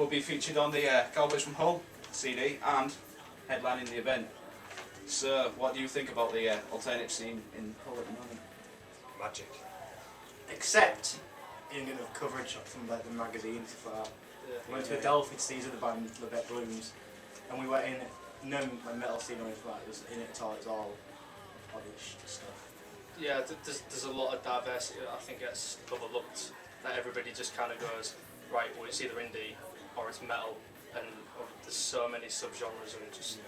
will be featured on the Cowboys from Hull CD and headlining the event. So, what do you think about the alternative scene in Hull at the moment? Magic. Except in enough coverage from like the magazines and stuff like that. We went to Adelphi to see the band Lebet Blooms, and we were in no metal scene or anything like that. It was in it at all polished stuff. Yeah, there's a lot of diversity that I think gets overlooked. That everybody just kind of goes, right, well it's either indie or it's metal, and there's so many subgenres and just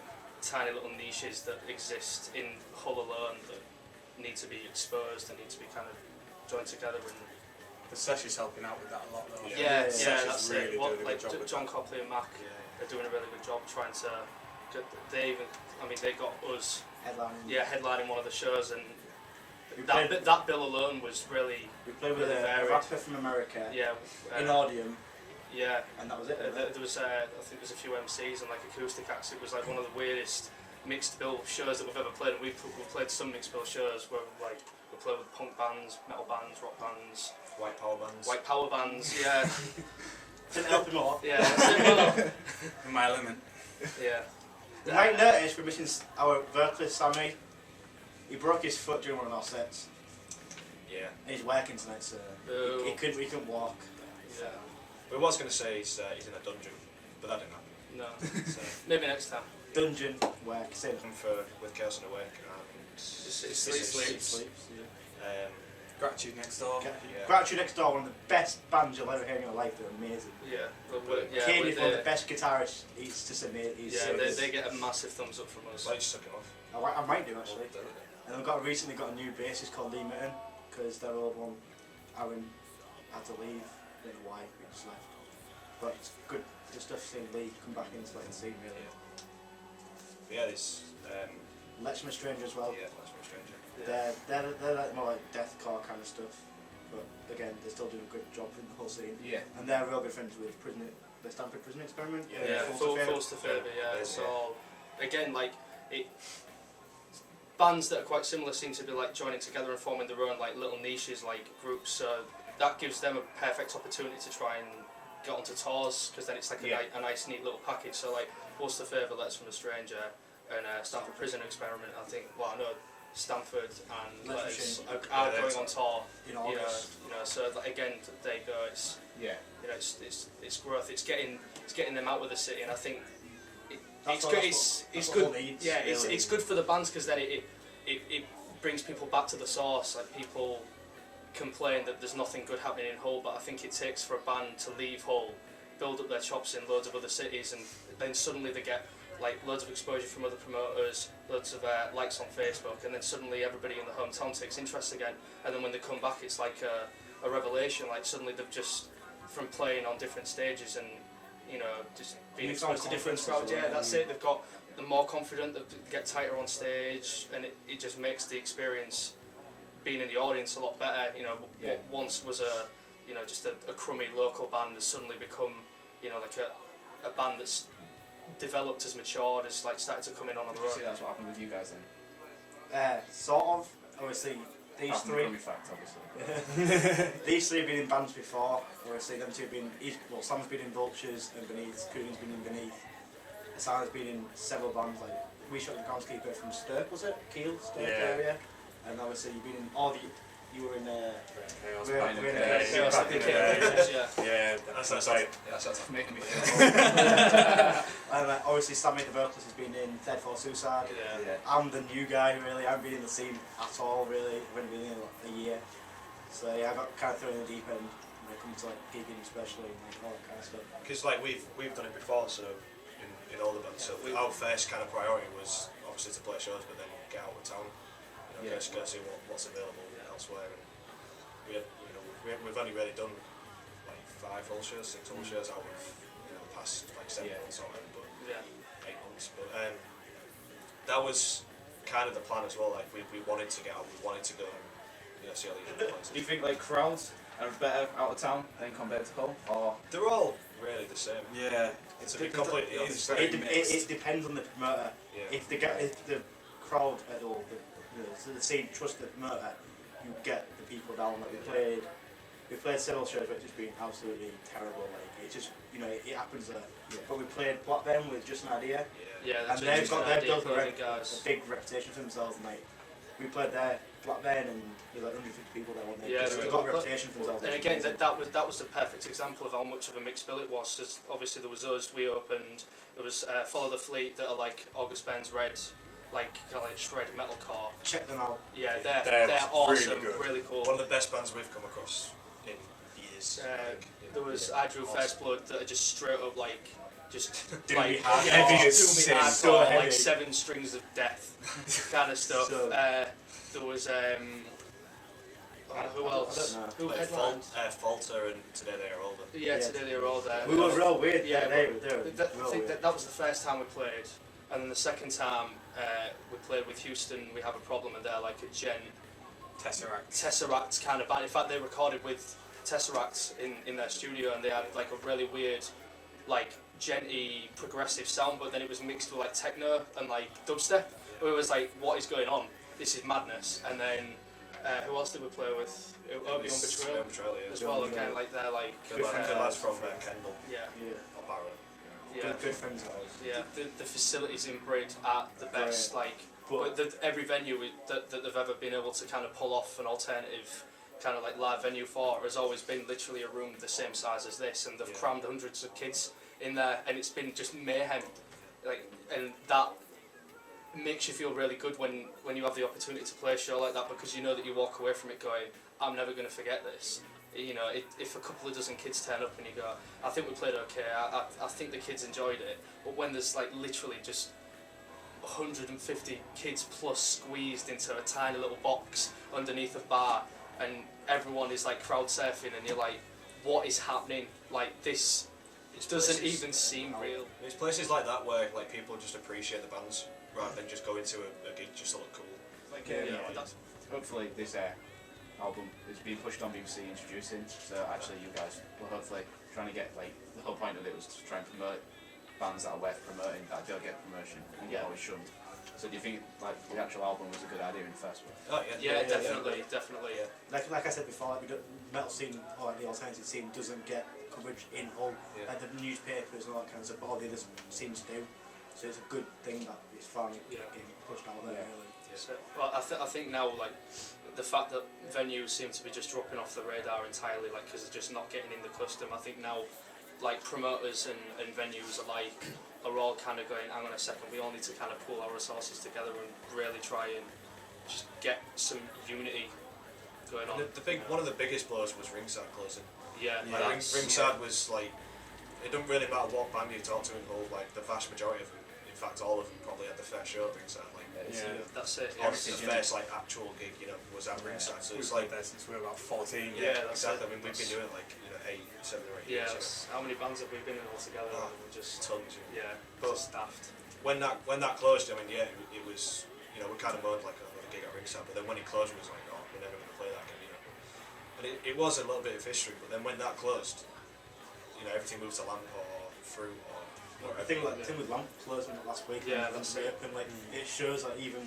tiny little niches that exist in Hull alone that need to be exposed and need to be kind of joined together. And the Sessions helping out with that a lot though. yeah, that's really it. What, doing a like good job with John Copley and Mac are doing a really good job trying to get. They got us headlining one of the shows, and that bill alone was really. We played with really a rapper from America. Yeah. In Audium. Yeah. And that was it. There was I think there's a few MCs and like acoustic acts. It was like one of the weirdest mixed bill shows that we've ever played. And we've played some mixed bill shows where like we played with punk bands, metal bands, rock bands, White power bands. White power bands. Yeah. Didn't help him all. Yeah. In my element. Yeah. You might notice we're missing our vocalist Sammy. He broke his foot during one of our sets. Yeah. And he's working tonight, so he couldn't walk. Yeah. We was going to say he's in a dungeon, but that didn't happen. No. So, Maybe next time. Dungeon work, same. come with Chaos and Awake and Sleeps. Yeah. Gratitude Next Door. Gratitude Next Door, one of the best bands you'll ever hear in your life. They're amazing. Yeah. Kane is one of the best guitarists. He's just amazing. They get a massive thumbs up from us. I just took him off. I might do actually. And I've recently got a new bassist called Lee Mitten, because their old one, Aaron, had to leave. I don't know why, he just left. But it's good stuff seeing Lee come back into the scene really. Yeah, there's Letchman Stranger as well. Yeah, Letchman Stranger. They're like more like deathcore kind of stuff. But again, they still do a good job in the whole scene. Yeah. And they're real good friends with the Stanford Prison Experiment. False to Favour, yeah. It's all, again, like, bands that are quite similar seem to be like joining together and forming their own like little niches, like groups. So that gives them a perfect opportunity to try and get onto tours, because then it's like a nice, neat little package. So like, False to Favour, Letters from a Stranger, and Stanford Prison Experiment. I think, well, I know Stanford and Letters are going on tour in August. So like, again, there you go. It's it's growth. It's getting them out of the city, and I think it's good. It's good. Yeah, it's good for the bands, because then it brings people back to the source. Like, people complain that there's nothing good happening in Hull, but I think it takes for a band to leave Hull, build up their chops in loads of other cities, and then suddenly they get like loads of exposure from other promoters, loads of likes on Facebook, and then suddenly everybody in the hometown takes interest again. And then when they come back, it's like a revelation. Like, suddenly they've just, from playing on different stages and just being exposed to different crowds. Yeah, that's it. They're more confident. They get tighter on stage, and it just makes the experience being in the audience a lot better. What once was just a crummy local band has suddenly become like a band that's developed, as matured, has like started to come in on the road. See, that's what happened with you guys then. Sort of. Obviously, these three. Fact, obviously. These three have been in bands before. Obviously, them two have been. Sam's been in Vultures and Beneath. Coon's been in Beneath. Hassan's been in several bands. Like, we shot the groundskeeper from Stirk, was it? Kiel, Stirk area. And obviously, you've been in all the. You were in Chaos. That's right. That's making me And obviously, Sammy the vocalist has been in Third Floor Suicide. I'm the new guy, really. I haven't been in the scene at all, really. I've only been in a year. So yeah, I got kind of thrown in the deep end when it comes to like gigging, especially, and like all that kind of stuff. Because like we've done it before, so in all the bands. So our first kind of priority was obviously to play shows, but then get out of town. Go see what's available elsewhere. And we've only really done like 5 Hull shows, 6 Hull shows out of the past like 7 months or whatever, but 8 months. But that was kind of the plan as well. Like, we wanted to get out, we wanted to go and see all these other places. Do you think like crowds are better out of town than compared to Hull, or they're all really the same? Yeah, it's a bit completely honest. It depends on the promoter. Yeah. If the crowd at all, the scene trust the promoter, you get the people down. Like we played several shows where it's just been absolutely terrible. Like, it's just you know, it happens there. But we played Blackburn with Just an Idea, Yeah, and they've built a guys. big reputation for themselves. And like, we played there, Blackburn, and there was like 150 people there one day. Yeah, they've got a reputation for themselves. And again, that was the perfect example of how much of a mixed bill it was. Because obviously there was us, we opened. There was Follow the Fleet that are like August Burns Red, like kind of like shred metalcore. Check them out. Yeah, they're awesome, really cool. One of the best bands we've come across in years. There was I Drew First Blood that are just straight up like just Do like me hard. Heavy do me as sin. hardcore, So heavy. like 7 Strings of Death kind of stuff. So- There was who else? I don't know. Who Like headlined? Falter and Today They Are Older. Yeah, today they were all there. We were real weird. Yeah, Yeah, they were I think that was the first time we played, and then the second time we played with Houston. We have a problem, and they're like a Tesseract kind of band. In fact, they recorded with Tesseract in their studio, and they had like a really weird, like genty progressive sound, but then it was mixed with like techno and like dubstep. It was like, what is going on? This is madness. And then who else did we play with? Obi on Betrayal as well. Again, like they're like Good lads from Kendall. yeah. Or Barrow. Yeah. good friends of ours. Yeah, the facilities in Brid are the best. Like, But every venue that they've ever been able to kind of pull off an alternative kind of like live venue for has always been literally a room the same size as this, and they've crammed hundreds of kids in there, and it's been just mayhem. Like, and that makes you feel really good when you have the opportunity to play a show like that, because you know that you walk away from it going, I'm never going to forget this. You know, if a couple of dozen kids turn up and you go, I think we played okay, I think the kids enjoyed it, but when there's like literally just 150 kids plus squeezed into a tiny little box underneath a bar, and everyone is like crowd surfing, and you're like, what is happening? Like, this doesn't even seem real. It's places like that where like people just appreciate the bands rather than just go into a gig just to look cool. Like, That's, hopefully this album is being pushed on BBC Introducing, so actually you guys will hopefully trying to get, like, the whole point of it was to try and promote bands that are worth promoting, that don't get promotion and get always shunned. So do you think like the actual album was a good idea in the first place? Oh yeah, definitely. Yeah. like I said before, like, metal scene or like the alternative scene doesn't get coverage in Hull, like the newspapers and all that kind of stuff, but all the other scenes do. So it's a good thing that it's finally getting pushed out there. Really. So, well, I think now, like, the fact that venues seem to be just dropping off the radar entirely, like, because they're just not getting in the custom. I think now, like, promoters and venues alike are all kind of going, hang on a second, we all need to kind of pool our resources together and really try and just get some unity going on. One of the biggest blows was Ringside closing. Yeah, Like, Ringside was like, it doesn't really matter what band you talk to in Hull, like the vast majority of them, in fact all of them probably had the fair show at Ringside. Like, that's it. Honestly, the first like actual gig, was at Ringside. So it's like there since we were about 14. yeah, that's exactly. it. I mean, we've been doing it like 7 or 8 Yeah, years. how many bands have we been in all together? Oh, And we're just Tons. but staffed. When that closed, I mean, it was, we kind of moaned like another gig at Ringside, but then when it closed, we was like, oh, we're never going to play that again, And it was a little bit of history, but then when that closed, everything moved to Lamp or Fruit or I think like the thing with Lamp closing last week, Yeah, and that's it. And like it shows that even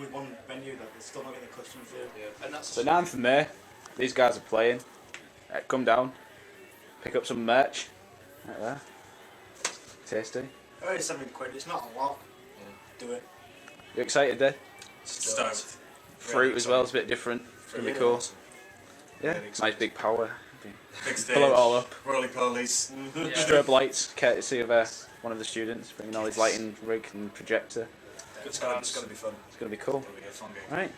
with one venue that they're still not getting accustomed to. Yeah. And that's So 9th of May, these guys are playing. Come down, pick up some merch. Like that. Tasty. £7, it's not a lot. Do it. You excited there? Stoked. Fruit as well, it's a bit different. It's going to be cool. Yeah, Really nice excited. big power. Big stage. Blow it all up. Roly polies. Strobe lights, courtesy of one of the students, bringing all his lighting rig and projector. It's going to be fun. It's going to be cool. It'll be a fun game. Right.